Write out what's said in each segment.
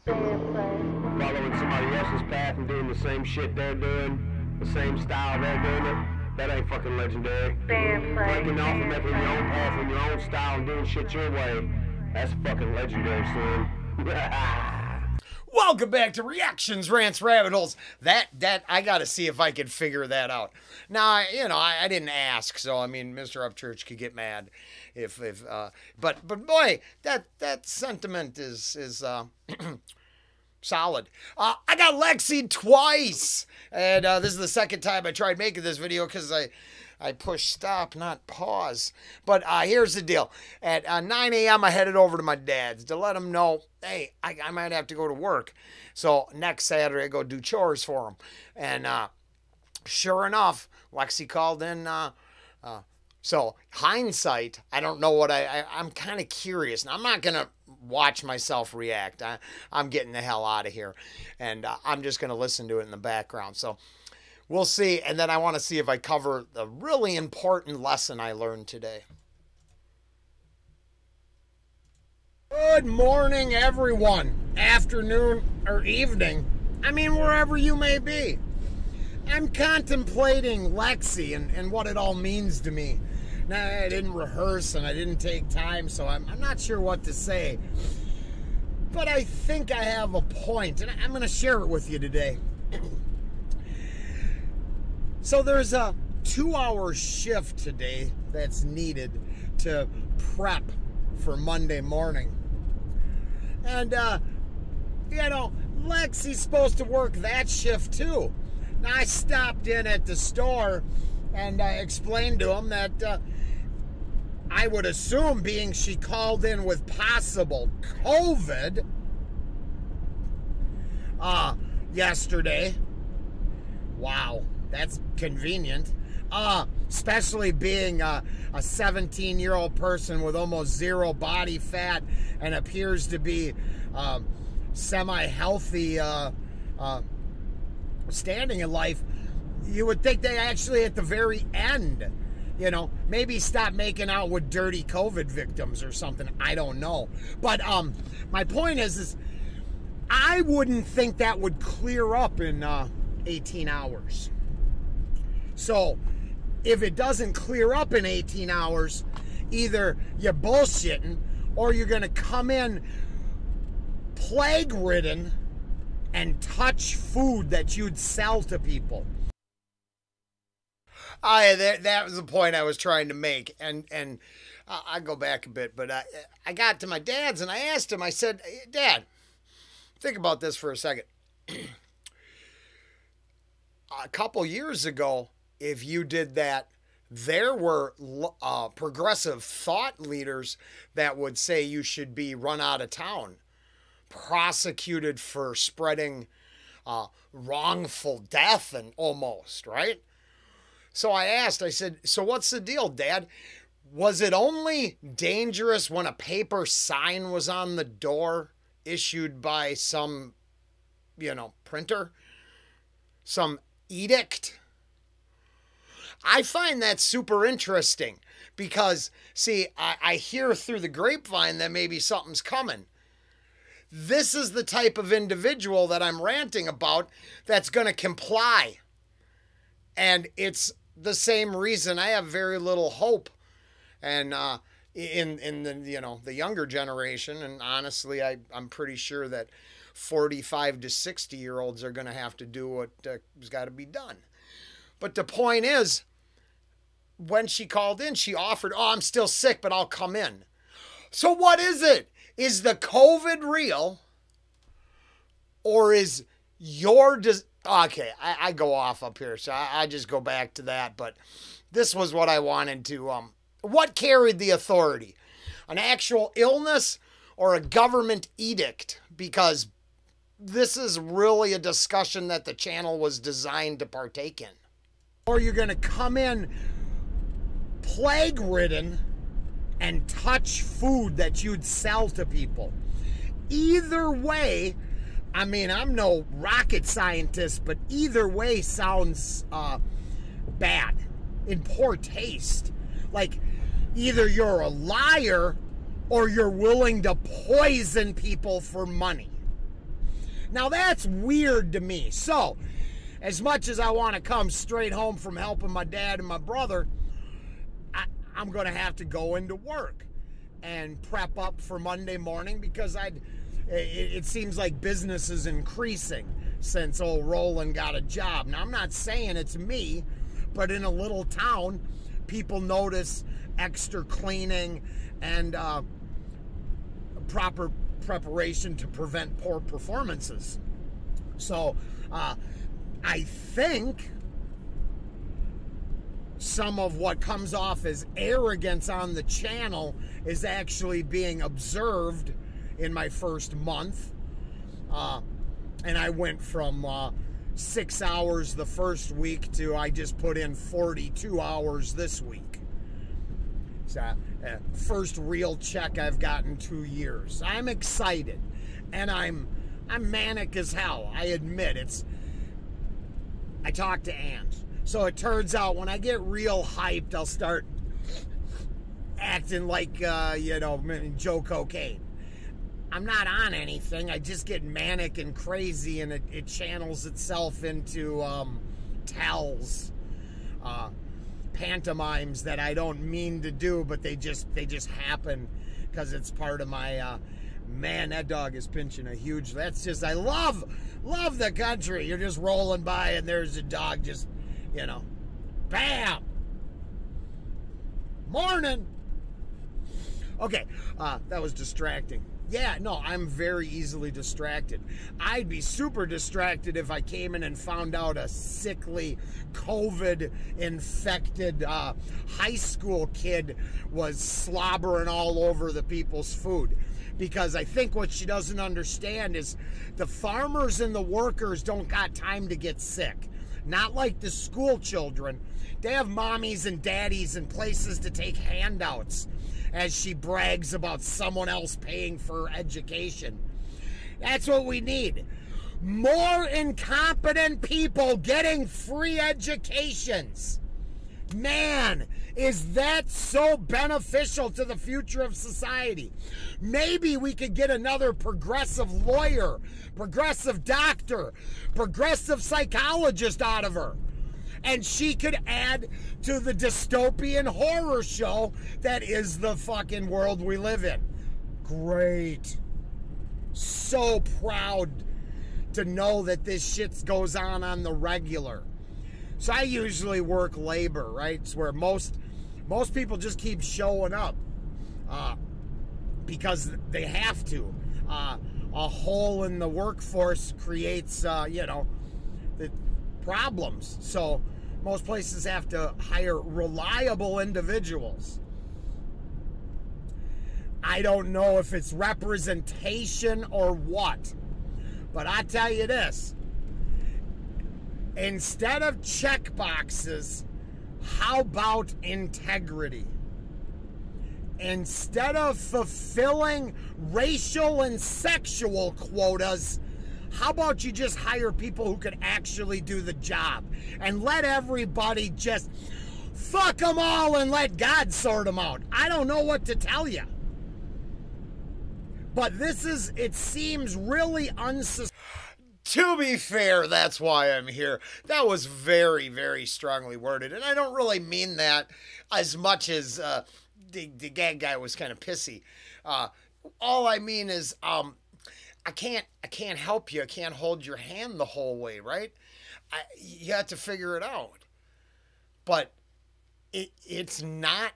Following somebody else's path and doing the same shit they're doing, the same style they're doing it, that ain't fucking legendary. Breaking off and making your own path in your own style and doing shit your way, that's fucking legendary, son. Welcome back to Reactions, Rants, Rabbit Holes. That I got to see if I can figure that out. Now, I didn't ask, so I mean, Mr. Upchurch could get mad but boy, that sentiment is solid. I got Lexi twice, and this is the second time I tried making this video because I pushed stop, not pause. But here's the deal. At 9 a.m., I headed over to my dad's to let him know, hey, I might have to go to work. So next Saturday, I go do chores for him. And sure enough, Lexi called in. So hindsight, I don't know what I'm kind of curious. Now, I'm not going to watch myself react. I'm getting the hell out of here. And I'm just going to listen to it in the background. So we'll see. And then I want to see if I cover the really important lesson I learned today. Good morning, everyone. Afternoon or evening. I mean, wherever you may be. I'm contemplating Lexi and what it all means to me. Now, I didn't rehearse and I didn't take time, so I'm not sure what to say. But I think I have a point, and I'm going to share it with you today. So there's a 2-hour shift today that's needed to prep for Monday morning. And, Lexi's supposed to work that shift too. Now, I stopped in at the store and I explained to him that I would assume, being she called in with possible COVID yesterday. Wow, that's convenient. Especially being a 17-year-old person with almost zero body fat and appears to be semi-healthy standing in life. You would think they actually at the very end, maybe stop making out with dirty COVID victims or something. I don't know. But my point is I wouldn't think that would clear up in 18 hours. So if it doesn't clear up in 18 hours, either you're bullshitting or you're going to come in plague-ridden and touch food that you'd sell to people. That was the point I was trying to make. And I go back a bit, but I got to my dad's and I asked him, I said, hey, Dad, think about this for a second. A couple years ago, if you did that, there were progressive thought leaders that would say you should be run out of town, prosecuted for spreading wrongful death and almost, right? So I asked, I said, so what's the deal, Dad? Was it only dangerous when a paper sign was on the door issued by some, printer? Some edict? I find that super interesting because, see, I hear through the grapevine that maybe something's coming. This is the type of individual that I'm ranting about that's going to comply. And it's the same reason I have very little hope. And in the younger generation, and honestly, I'm pretty sure that 45 to 60-year-olds are going to have to do what has got to be done. But the point is, when she called in, she offered, oh, I'm still sick, but I'll come in. So what is it? Is the COVID real? Or is your... Okay, I go off up here, so I just go back to that. But this was what I wanted to... what carried the authority? An actual illness or a government edict? Because this is really a discussion that the channel was designed to partake in. Or you're going to come in plague-ridden and touch food that you'd sell to people. Either way, I mean, I'm no rocket scientist, but either way sounds bad, in poor taste. Like, either you're a liar or you're willing to poison people for money. Now that's weird to me. So, as much as I want to come straight home from helping my dad and my brother, I'm going to have to go into work and prep up for Monday morning because it seems like business is increasing since old Roland got a job. Now, I'm not saying it's me, but in a little town, people notice extra cleaning and proper preparation to prevent poor performances. So I think some of what comes off as arrogance on the channel is actually being observed in my first month. And I went from 6 hours the first week to I just put in 42 hours this week. So first real check I've gotten 2 years. I'm excited, and I'm manic as hell. I admit I talk to ants. So it turns out when I get real hyped, I'll start acting like Joe Cocaine. I'm not on anything. I just get manic and crazy, and it channels itself into tells. Pantomimes that I don't mean to do, but they just happen because it's part of my man, that dog is pinching a huge, that's just, I love the country. You're just rolling by and there's a dog just, bam, morning. Okay, that was distracting. Yeah, no, I'm very easily distracted. I'd be super distracted if I came in and found out a sickly, COVID-infected high school kid was slobbering all over the people's food. Because I think what she doesn't understand is the farmers and the workers don't got time to get sick. Not like the school children. They have mommies and daddies and places to take handouts, as she brags about someone else paying for education. That's what we need. More incompetent people getting free educations. Man, is that so beneficial to the future of society? Maybe we could get another progressive lawyer, progressive doctor, progressive psychologist out of her. And she could add to the dystopian horror show that is the fucking world we live in. Great. So proud to know that this shit goes on the regular. So I usually work labor, right? It's where most people just keep showing up because they have to. A hole in the workforce creates, the problems. So most places have to hire reliable individuals. I don't know if it's representation or what, but I tell you this. Instead of check boxes, how about integrity? Instead of fulfilling racial and sexual quotas, how about you just hire people who can actually do the job and let everybody just fuck them all and let God sort them out? I don't know what to tell you. But it seems really unsustainable. To be fair, that's why I'm here. That was very, very strongly worded. And I don't really mean that as much as the gag guy was kind of pissy. All I mean is I can't help you. I can't hold your hand the whole way, right? You have to figure it out. But it's not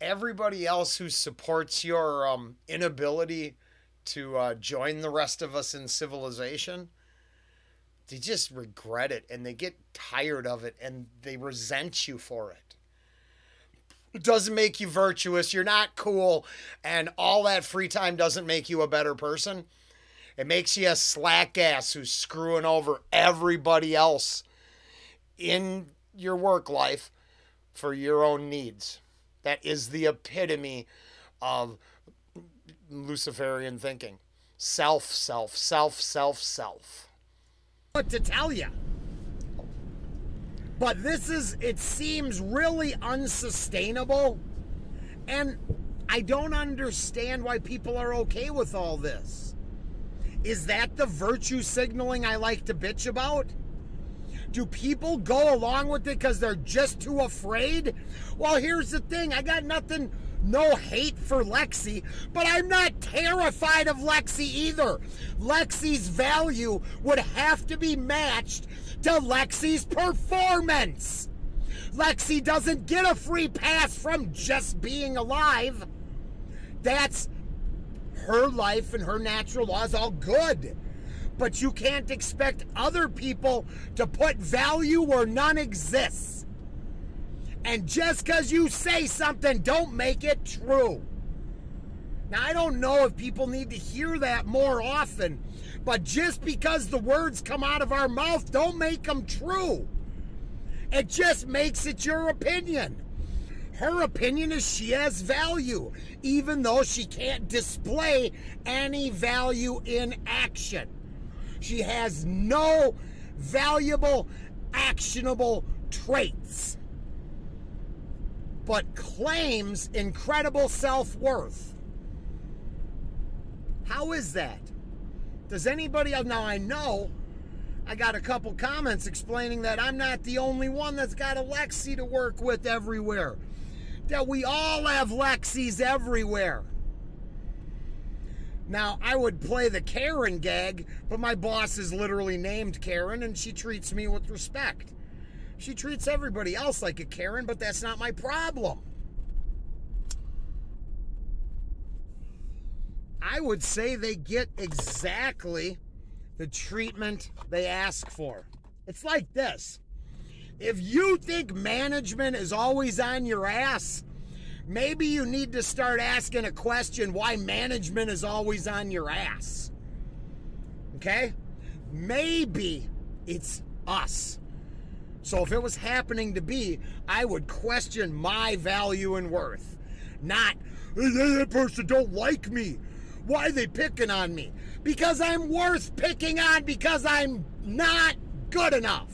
everybody else who supports your inability to join the rest of us in civilization. They just regret it and they get tired of it and they resent you for it. It doesn't make you virtuous. You're not cool. And all that free time doesn't make you a better person. It makes you a slack ass who's screwing over everybody else in your work life for your own needs. That is the epitome of Luciferian thinking. Self. What to tell you? But it seems really unsustainable, and I don't understand why people are okay with all this. Is that the virtue signaling I like to bitch about? Do people go along with it because they're just too afraid? Well, here's the thing. I got nothing, no hate for Lexi, but I'm not terrified of Lexi either. Lexi's value would have to be matched to Lexi's performance. Lexi doesn't get a free pass from just being alive. That's her life and her natural laws, all good. But you can't expect other people to put value where none exists. And just because you say something, don't make it true. Now, I don't know if people need to hear that more often, but just because the words come out of our mouth, don't make them true. It just makes it your opinion. Her opinion is she has value, even though she can't display any value in action. She has no valuable, actionable traits, but claims incredible self-worth. How is that? Does anybody else? Now, I know I got a couple comments explaining that I'm not the only one that's got a Lexi to work with everywhere. That we all have Lexis everywhere. Now, I would play the Karen gag, but my boss is literally named Karen, and she treats me with respect. She treats everybody else like a Karen, but that's not my problem. I would say they get exactly the treatment they ask for. It's like this. If you think management is always on your ass, maybe you need to start asking a question why management is always on your ass. Okay? Maybe it's us. So if it was happening to be, I would question my value and worth. Not, that person don't like me. Why are they picking on me? Because I'm worth picking on because I'm not good enough.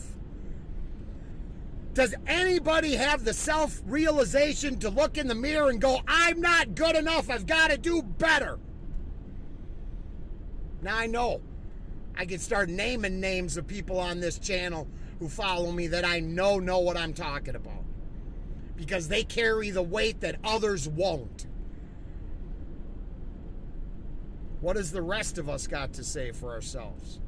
Does anybody have the self-realization to look in the mirror and go, I'm not good enough, I've got to do better? Now I know I could start naming names of people on this channel who follow me that I know what I'm talking about. Because they carry the weight that others won't. What has the rest of us got to say for ourselves?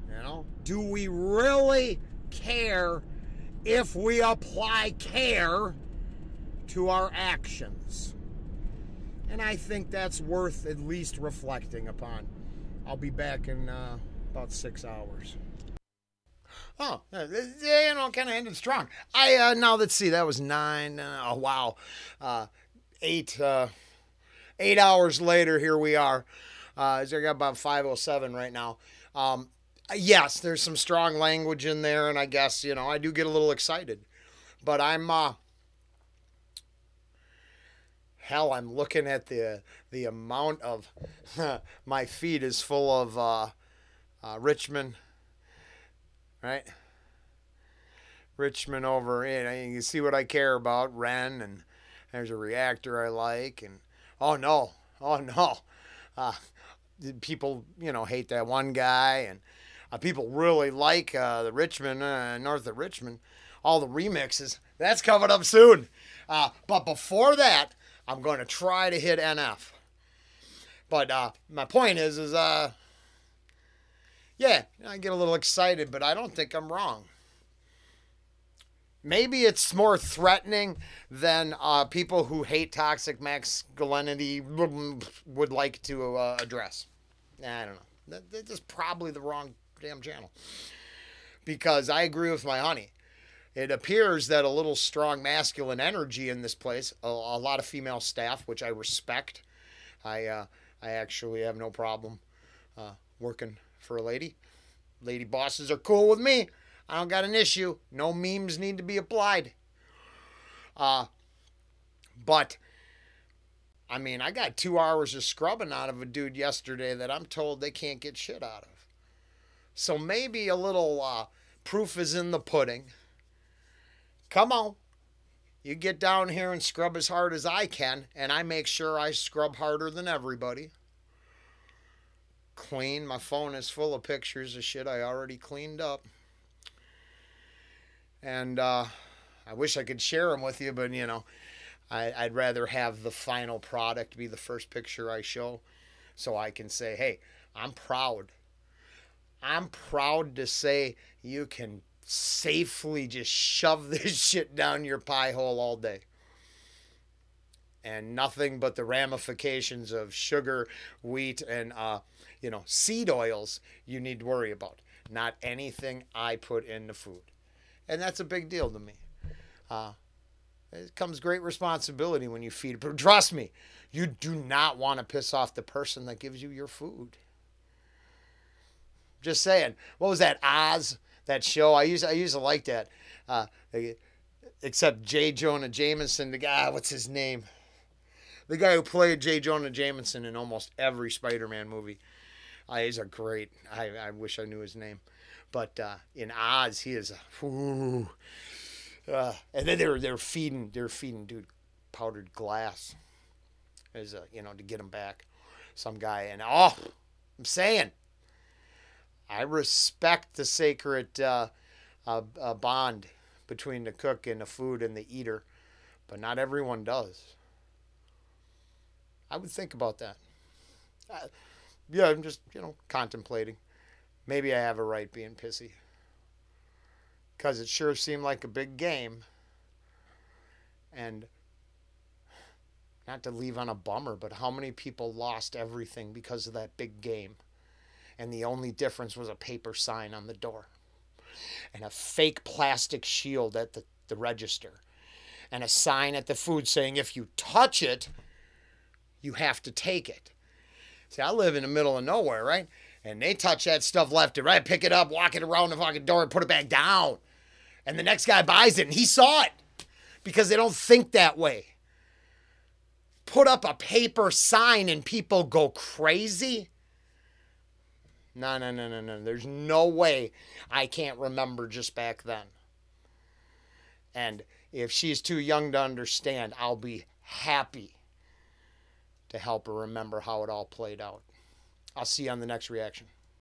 You know? Do we really care if we apply care to our actions? And I think that's worth at least reflecting upon. I'll be back in about 6 hours. Oh, you know, kind of ended strong. Now let's see, that was 9. Oh, wow. 8 hours later, here we are. I got about 5:07 right now. Yes, there's some strong language in there, and I guess, you know, I do get a little excited. But I'm looking at the amount of, my feed is full of Richmond, right? Richmond over, you can see what I care about, Ren, and there's a reactor I like, and oh no, people, you know, hate that one guy, and people really like the Richmond, north of Richmond, all the remixes. That's coming up soon. But before that, I'm going to try to hit NF. But my point is yeah, I get a little excited, but I don't think I'm wrong. Maybe it's more threatening than people who hate toxic masculinity would like to address. I don't know. That's probably the wrong damn channel. Because I agree with my honey. It appears that a little strong masculine energy in this place, a lot of female staff, which I respect. I actually have no problem working for a lady. Lady bosses are cool with me. I don't got an issue. No memes need to be applied. But, I mean, I got 2 hours of scrubbing out of a dude yesterday that I'm told they can't get shit out of. So maybe a little proof is in the pudding. Come on. You get down here and scrub as hard as I can, and I make sure I scrub harder than everybody. clean. My phone is full of pictures of shit I already cleaned up. And I wish I could share them with you, but, you know, I'd rather have the final product be the first picture I show so I can say, hey, I'm proud. I'm proud to say you can safely just shove this shit down your pie hole all day. And nothing but the ramifications of sugar, wheat, and, seed oils you need to worry about. Not anything I put in the food. And that's a big deal to me. It comes great responsibility when you feed. But trust me, you do not want to piss off the person that gives you your food. Just saying. What was that, Oz? That show? I used to like that. Except J. Jonah Jameson, the guy, what's his name? The guy who played J. Jonah Jameson in almost every Spider-Man movie. He's a great, I wish I knew his name. But in Oz, he is a, and then they're feeding dude powdered glass as to get him back. Some guy, and I'm saying, I respect the sacred bond between the cook and the food and the eater, but not everyone does. I would think about that. I'm just, contemplating. Maybe I have a right being pissy. Because it sure seemed like a big game. And not to leave on a bummer, but how many people lost everything because of that big game? And the only difference was a paper sign on the door. And a fake plastic shield at the register. And a sign at the food saying, if you touch it, you have to take it. See, I live in the middle of nowhere, right? And they touch that stuff left and right, pick it up, walk it around the fucking door, and put it back down. And the next guy buys it, and he saw it. Because they don't think that way. Put up a paper sign and people go crazy? No. There's no way I can't remember just back then. And if she's too young to understand, I'll be happy to help her remember how it all played out. I'll see you on the next reaction.